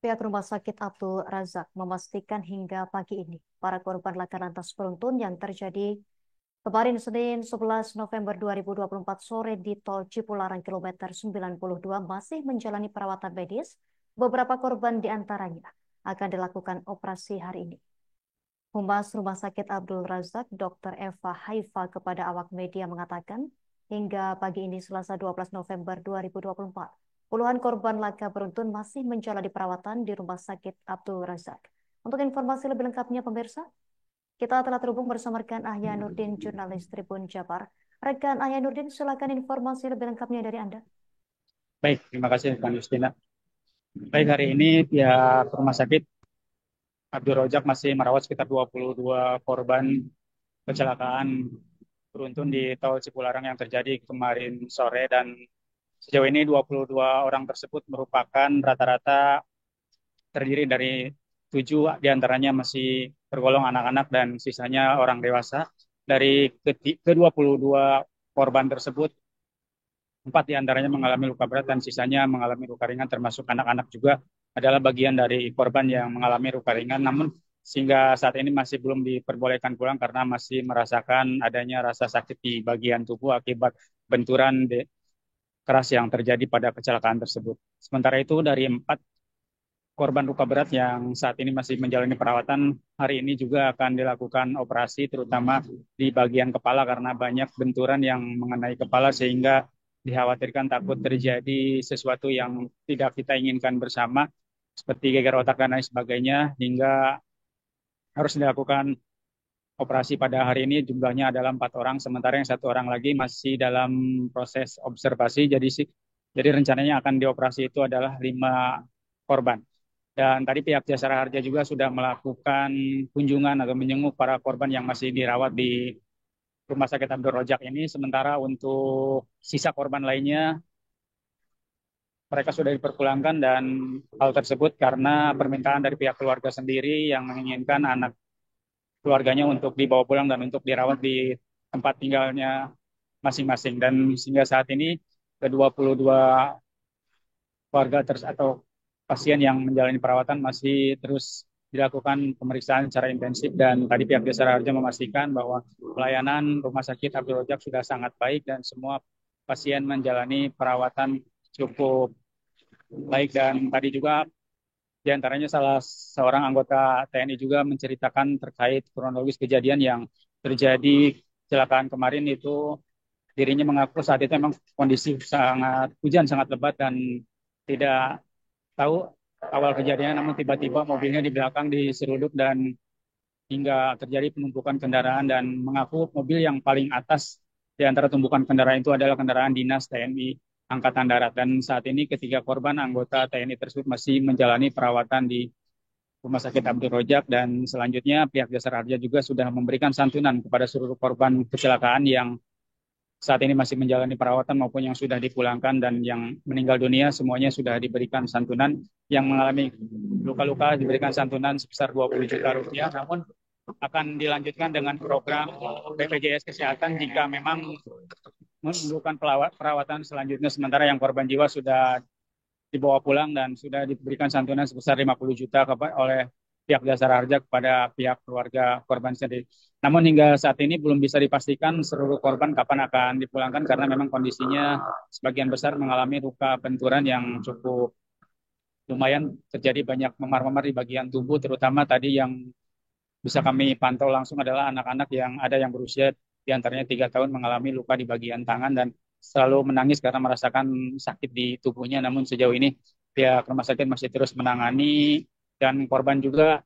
Pihak Rumah Sakit Abdul Razak memastikan hingga pagi ini para korban laka lantas beruntun yang terjadi kemarin Senin 11 November 2024 sore di Tol Cipularang kilometer 92 masih menjalani perawatan medis. Beberapa korban diantaranya akan dilakukan operasi hari ini. Humas Rumah Sakit Abdul Razak, Dr. Eva Haifa kepada awak media mengatakan, hingga pagi ini Selasa 12 November 2024, puluhan korban laka beruntun masih menjalani perawatan di Rumah Sakit Abdul Razak. Untuk informasi lebih lengkapnya pemirsa, kita telah terhubung bersama rekan Ahya Nurdin, jurnalis Tribun Jabar. Rekan Ahya Nurdin, silakan informasi lebih lengkapnya dari Anda. Baik, terima kasih Pak Justina. Baik, hari ini pihak Rumah Sakit Abdul Rojak masih merawat sekitar 22 korban kecelakaan beruntun di Tol Cipularang yang terjadi kemarin sore dan sejauh ini 22 orang tersebut merupakan rata-rata terdiri dari 7 diantaranya masih tergolong anak-anak dan sisanya orang dewasa. Dari ke-22 korban tersebut 4 diantaranya mengalami luka berat dan sisanya mengalami luka ringan termasuk anak-anak juga adalah bagian dari korban yang mengalami luka ringan. Namun sehingga saat ini masih belum diperbolehkan pulang karena masih merasakan adanya rasa sakit di bagian tubuh akibat benturan keras yang terjadi pada kecelakaan tersebut. Sementara itu dari 4 korban luka berat yang saat ini masih menjalani perawatan, hari ini juga akan dilakukan operasi terutama di bagian kepala karena banyak benturan yang mengenai kepala sehingga dikhawatirkan takut terjadi sesuatu yang tidak kita inginkan bersama seperti gegar otak dan lain sebagainya hingga harus dilakukan operasi pada hari ini jumlahnya adalah 4 orang sementara yang 1 orang lagi masih dalam proses observasi jadi rencananya akan dioperasi itu adalah 5 korban. Dan tadi pihak Jasara Harja juga sudah melakukan kunjungan atau menjenguk para korban yang masih dirawat di Rumah Sakit Abdul Rojak ini. Sementara untuk sisa korban lainnya, mereka sudah diperpulangkan dan hal tersebut karena permintaan dari pihak keluarga sendiri yang menginginkan anak keluarganya untuk dibawa pulang dan untuk dirawat di tempat tinggalnya masing-masing. Dan sehingga saat ini ke-22 atau pasien yang menjalani perawatan masih terus dilakukan pemeriksaan secara intensif dan tadi pihak Jasara Harja memastikan bahwa pelayanan Rumah Sakit Abdul Rojak sudah sangat baik dan semua pasien menjalani perawatan cukup baik dan tadi juga diantaranya salah seorang anggota TNI juga menceritakan terkait kronologis kejadian yang terjadi kecelakaan kemarin itu dirinya mengaku saat itu memang kondisi sangat hujan sangat lebat dan tidak tahu awal kejadiannya, namun tiba-tiba mobilnya di belakang diseruduk dan hingga terjadi penumpukan kendaraan dan mengaku mobil yang paling atas di antara tumpukan kendaraan itu adalah kendaraan dinas TNI Angkatan Darat. Dan saat ini ketiga korban anggota TNI tersebut masih menjalani perawatan di Rumah Sakit Abdul Rojak dan selanjutnya pihak Jasara Harja juga sudah memberikan santunan kepada seluruh korban kecelakaan yang saat ini masih menjalani perawatan maupun yang sudah dipulangkan dan yang meninggal dunia semuanya sudah diberikan santunan. Yang mengalami luka-luka diberikan santunan sebesar 20 juta rupiah, namun akan dilanjutkan dengan program BPJS Kesehatan jika memang memerlukan perawatan selanjutnya. Sementara yang korban jiwa sudah dibawa pulang dan sudah diberikan santunan sebesar 50 juta oleh pihak Jasara Harja kepada pihak keluarga korban sendiri. Namun hingga saat ini belum bisa dipastikan seluruh korban kapan akan dipulangkan karena memang kondisinya sebagian besar mengalami luka benturan yang cukup lumayan terjadi banyak memar-memar di bagian tubuh terutama tadi yang bisa kami pantau langsung adalah anak-anak yang ada yang berusia diantaranya 3 tahun mengalami luka di bagian tangan dan selalu menangis karena merasakan sakit di tubuhnya. Namun sejauh ini pihak rumah sakit masih terus menangani dan korban juga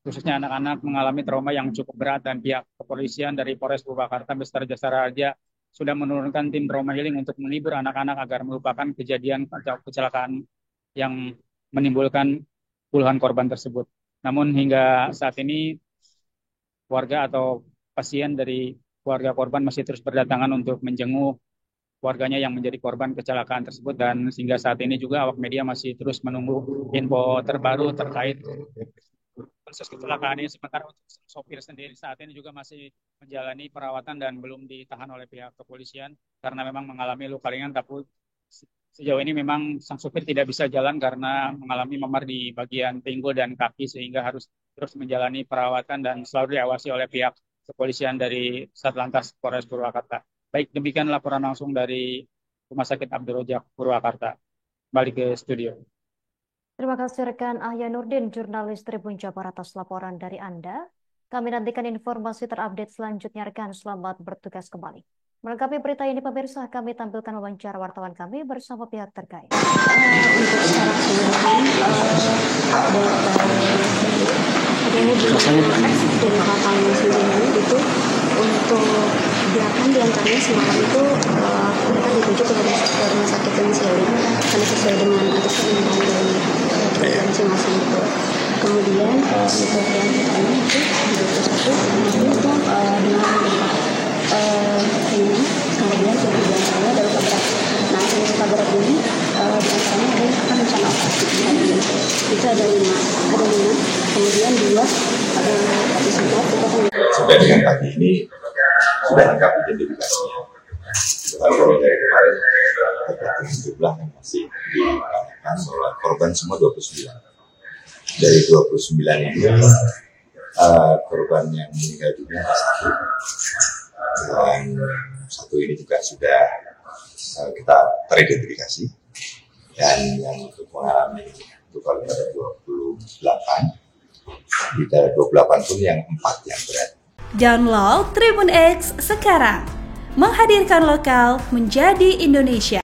khususnya anak-anak mengalami trauma yang cukup berat dan pihak kepolisian dari Polres Purwakarta beserta Jasara Harja sudah menurunkan tim trauma healing untuk menghibur anak-anak agar melupakan kejadian atau kecelakaan yang menimbulkan puluhan korban tersebut. Namun hingga saat ini warga atau pasien dari keluarga korban masih terus berdatangan untuk menjenguk warganya yang menjadi korban kecelakaan tersebut dan sehingga saat ini juga awak media masih terus menunggu info terbaru terkait proses kecelakaan ini. Sementara untuk sopir sendiri saat ini juga masih menjalani perawatan dan belum ditahan oleh pihak kepolisian karena memang mengalami luka ringan tapi Sejauh ini memang sang supir tidak bisa jalan karena mengalami memar di bagian pinggul dan kaki sehingga harus terus menjalani perawatan dan selalu diawasi oleh pihak kepolisian dari Satlantas Polres Purwakarta. Baik, demikian laporan langsung dari Rumah Sakit Abdul Rojak Purwakarta. Balik ke studio. Terima kasih rekan Ahya Nurdin, jurnalis Tribun Jabar atas laporan dari Anda. Kami nantikan informasi terupdate selanjutnya rekan. Selamat bertugas kembali. Melengkapi berita ini pemirsa, kami tampilkan wawancara wartawan kami bersama pihak terkait. Untuk secara keseluruhan dari kapalnya sendiri itu untuk 8 diantaranya semalam itu mereka dirujuk ke rumah sakit domsili karena sesuai dengan atas permintaan dari masing-masing itu. Kemudian untuk yang pertama itu di 21 itu dengan ini kemudian kemudian saya adalah berat. Nah yang luka berat ini di antaranya ada yang akan rencana operasi itu ada 5. Kemudian 2 ada disebut itu kan sampai dengan pagi ini sudah lengkap identifikasinya. Kalau dari kemarin terkait jumlah yang masih dikatakan oleh korban semua 29. Dari 29 ini korban yang meninggal dunia 1 dan 1 ini juga sudah kita teridentifikasi dan yang untuk mengalami luka ada 28. Di 28 pun yang 4 yang berat. Download Tribun X sekarang, menghadirkan lokal menjadi Indonesia.